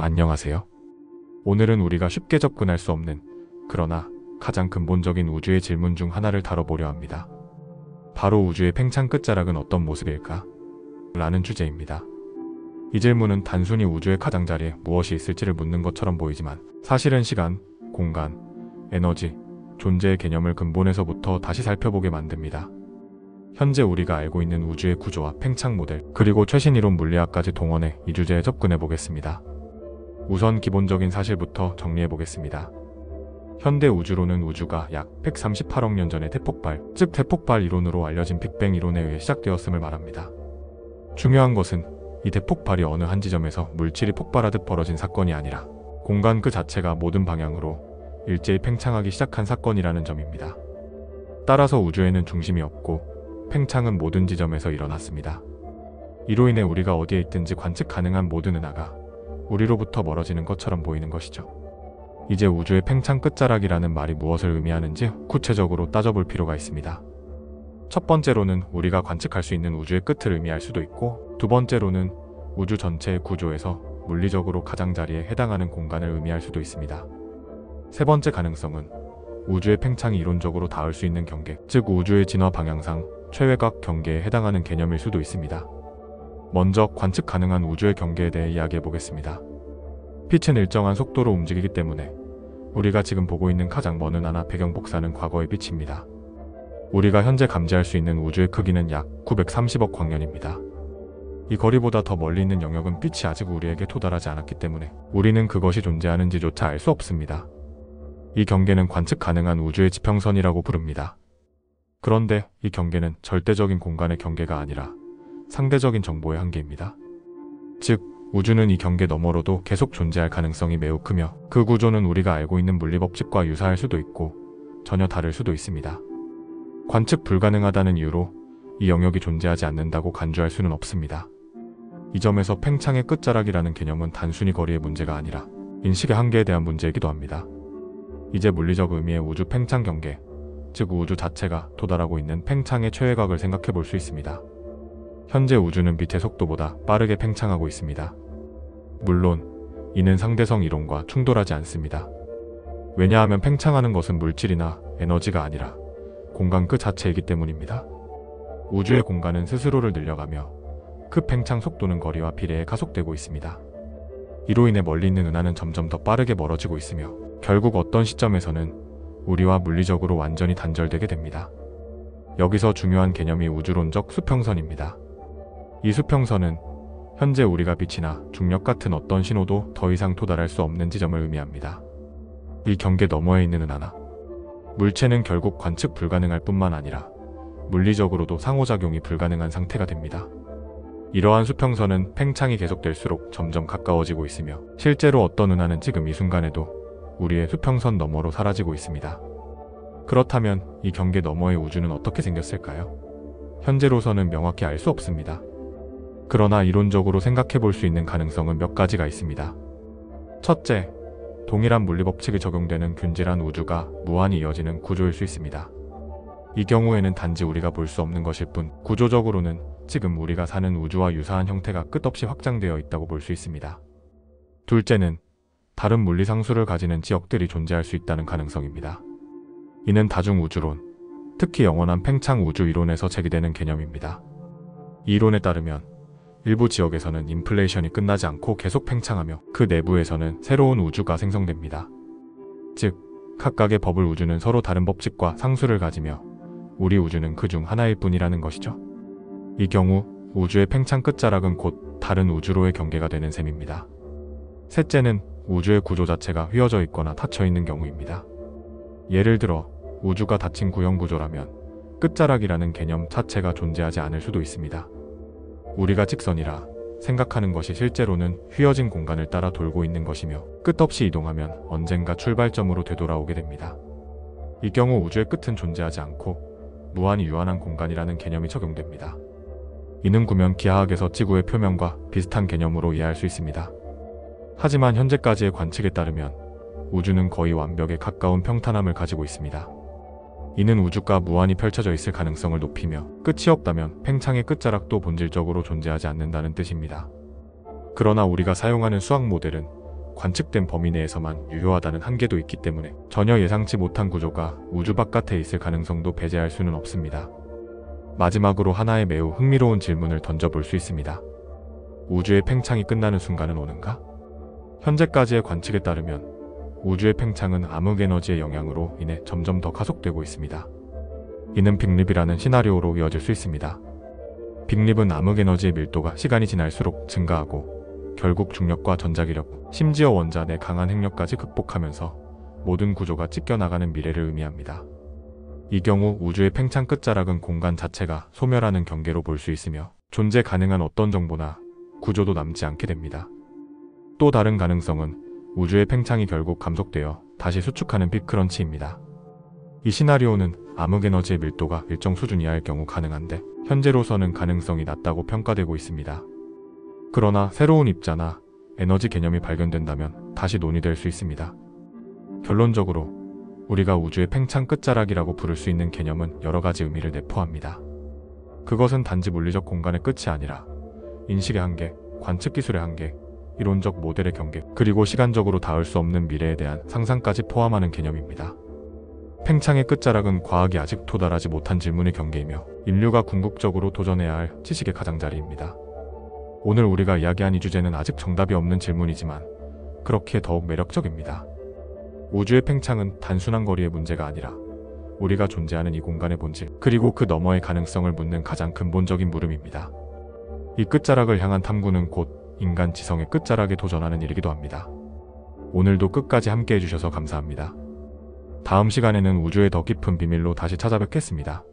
안녕하세요. 오늘은 우리가 쉽게 접근할 수 없는, 그러나 가장 근본적인 우주의 질문 중 하나를 다뤄보려 합니다. 바로 우주의 팽창 끝자락은 어떤 모습일까? 라는 주제입니다. 이 질문은 단순히 우주의 가장자리에 무엇이 있을지를 묻는 것처럼 보이지만 사실은 시간, 공간, 에너지, 존재의 개념을 근본에서부터 다시 살펴보게 만듭니다. 현재 우리가 알고 있는 우주의 구조와 팽창 모델, 그리고 최신 이론 물리학까지 동원해 이 주제에 접근해 보겠습니다. 우선 기본적인 사실부터 정리해 보겠습니다. 현대 우주론은 우주가 약 138억 년 전에 대폭발, 즉 대폭발 이론으로 알려진 빅뱅 이론에 의해 시작되었음을 말합니다. 중요한 것은 이 대폭발이 어느 한 지점에서 물질이 폭발하듯 벌어진 사건이 아니라 공간 그 자체가 모든 방향으로 일제히 팽창하기 시작한 사건이라는 점입니다. 따라서 우주에는 중심이 없고 팽창은 모든 지점에서 일어났습니다. 이로 인해 우리가 어디에 있든지 관측 가능한 모든 은하가 우리로부터 멀어지는 것처럼 보이는 것이죠. 이제 우주의 팽창 끝자락이라는 말이 무엇을 의미하는지 구체적으로 따져볼 필요가 있습니다. 첫 번째로는 우리가 관측할 수 있는 우주의 끝을 의미할 수도 있고, 두 번째로는 우주 전체의 구조에서 물리적으로 가장자리에 해당하는 공간을 의미할 수도 있습니다. 세 번째 가능성은 우주의 팽창이 이론적으로 닿을 수 있는 경계, 즉 우주의 진화 방향상 최외곽 경계에 해당하는 개념일 수도 있습니다. 먼저 관측 가능한 우주의 경계에 대해 이야기해 보겠습니다. 빛은 일정한 속도로 움직이기 때문에 우리가 지금 보고 있는 가장 먼 은하나 배경 복사는 과거의 빛입니다. 우리가 현재 감지할 수 있는 우주의 크기는 약 930억 광년입니다. 이 거리보다 더 멀리 있는 영역은 빛이 아직 우리에게 도달하지 않았기 때문에 우리는 그것이 존재하는지조차 알 수 없습니다. 이 경계는 관측 가능한 우주의 지평선이라고 부릅니다. 그런데 이 경계는 절대적인 공간의 경계가 아니라 상대적인 정보의 한계입니다. 즉, 우주는 이 경계 너머로도 계속 존재할 가능성이 매우 크며 그 구조는 우리가 알고 있는 물리법칙과 유사할 수도 있고 전혀 다를 수도 있습니다. 관측 불가능하다는 이유로 이 영역이 존재하지 않는다고 간주할 수는 없습니다. 이 점에서 팽창의 끝자락이라는 개념은 단순히 거리의 문제가 아니라 인식의 한계에 대한 문제이기도 합니다. 이제 물리적 의미의 우주 팽창 경계, 즉 우주 자체가 도달하고 있는 팽창의 최외곽을 생각해 볼 수 있습니다. 현재 우주는 빛의 속도보다 빠르게 팽창하고 있습니다. 물론 이는 상대성 이론과 충돌하지 않습니다. 왜냐하면 팽창하는 것은 물질이나 에너지가 아니라 공간 그 자체이기 때문입니다. 우주의 공간은 스스로를 늘려가며 그 팽창 속도는 거리와 비례해 가속되고 있습니다. 이로 인해 멀리 있는 은하는 점점 더 빠르게 멀어지고 있으며 결국 어떤 시점에서는 우리와 물리적으로 완전히 단절되게 됩니다. 여기서 중요한 개념이 우주론적 수평선입니다. 이 수평선은 현재 우리가 빛이나 중력 같은 어떤 신호도 더 이상 도달할 수 없는 지점을 의미합니다. 이 경계 너머에 있는 은하나 물체는 결국 관측 불가능할 뿐만 아니라 물리적으로도 상호작용이 불가능한 상태가 됩니다. 이러한 수평선은 팽창이 계속될수록 점점 가까워지고 있으며 실제로 어떤 은하는 지금 이 순간에도 우리의 수평선 너머로 사라지고 있습니다. 그렇다면 이 경계 너머의 우주는 어떻게 생겼을까요? 현재로서는 명확히 알 수 없습니다. 그러나 이론적으로 생각해 볼 수 있는 가능성은 몇 가지가 있습니다. 첫째, 동일한 물리법칙이 적용되는 균질한 우주가 무한히 이어지는 구조일 수 있습니다. 이 경우에는 단지 우리가 볼 수 없는 것일 뿐 구조적으로는 지금 우리가 사는 우주와 유사한 형태가 끝없이 확장되어 있다고 볼 수 있습니다. 둘째는 다른 물리 상수를 가지는 지역들이 존재할 수 있다는 가능성입니다. 이는 다중우주론, 특히 영원한 팽창 우주 이론에서 제기되는 개념입니다. 이 이론에 따르면 일부 지역에서는 인플레이션이 끝나지 않고 계속 팽창하며 그 내부에서는 새로운 우주가 생성됩니다. 즉, 각각의 버블 우주는 서로 다른 법칙과 상수를 가지며 우리 우주는 그 중 하나일 뿐이라는 것이죠. 이 경우 우주의 팽창 끝자락은 곧 다른 우주로의 경계가 되는 셈입니다. 셋째는 우주의 구조 자체가 휘어져 있거나 닫혀 있는 경우입니다. 예를 들어 우주가 닫힌 구형 구조라면 끝자락이라는 개념 자체가 존재하지 않을 수도 있습니다. 우리가 직선이라 생각하는 것이 실제로는 휘어진 공간을 따라 돌고 있는 것이며 끝없이 이동하면 언젠가 출발점으로 되돌아오게 됩니다. 이 경우 우주의 끝은 존재하지 않고 무한히 유한한 공간이라는 개념이 적용됩니다. 이는 구면 기하학에서 지구의 표면과 비슷한 개념으로 이해할 수 있습니다. 하지만 현재까지의 관측에 따르면 우주는 거의 완벽에 가까운 평탄함을 가지고 있습니다. 이는 우주가 무한히 펼쳐져 있을 가능성을 높이며 끝이 없다면 팽창의 끝자락도 본질적으로 존재하지 않는다는 뜻입니다. 그러나 우리가 사용하는 수학 모델은 관측된 범위 내에서만 유효하다는 한계도 있기 때문에 전혀 예상치 못한 구조가 우주 바깥에 있을 가능성도 배제할 수는 없습니다. 마지막으로 하나의 매우 흥미로운 질문을 던져볼 수 있습니다. 우주의 팽창이 끝나는 순간은 오는가? 현재까지의 관측에 따르면 우주의 팽창은 암흑에너지의 영향으로 인해 점점 더 가속되고 있습니다. 이는 빅립이라는 시나리오로 이어질 수 있습니다. 빅립은 암흑에너지의 밀도가 시간이 지날수록 증가하고 결국 중력과 전자기력, 심지어 원자 내 강한 핵력까지 극복하면서 모든 구조가 찢겨나가는 미래를 의미합니다. 이 경우 우주의 팽창 끝자락은 공간 자체가 소멸하는 경계로 볼 수 있으며 존재 가능한 어떤 정보나 구조도 남지 않게 됩니다. 또 다른 가능성은 우주의 팽창이 결국 감속되어 다시 수축하는 빅크런치입니다. 이 시나리오는 암흑에너지의 밀도가 일정 수준 이하일 경우 가능한데 현재로서는 가능성이 낮다고 평가되고 있습니다. 그러나 새로운 입자나 에너지 개념이 발견된다면 다시 논의될 수 있습니다. 결론적으로 우리가 우주의 팽창 끝자락이라고 부를 수 있는 개념은 여러 가지 의미를 내포합니다. 그것은 단지 물리적 공간의 끝이 아니라 인식의 한계, 관측 기술의 한계, 이론적 모델의 경계, 그리고 시간적으로 닿을 수 없는 미래에 대한 상상까지 포함하는 개념입니다. 팽창의 끝자락은 과학이 아직 도달하지 못한 질문의 경계이며 인류가 궁극적으로 도전해야 할 지식의 가장자리입니다. 오늘 우리가 이야기한 이 주제는 아직 정답이 없는 질문이지만 그렇기에 더욱 매력적입니다. 우주의 팽창은 단순한 거리의 문제가 아니라 우리가 존재하는 이 공간의 본질, 그리고 그 너머의 가능성을 묻는 가장 근본적인 물음입니다. 이 끝자락을 향한 탐구는 곧 인간 지성의 끝자락에 도전하는 일이기도 합니다. 오늘도 끝까지 함께 해주셔서 감사합니다. 다음 시간에는 우주의 더 깊은 비밀로 다시 찾아뵙겠습니다.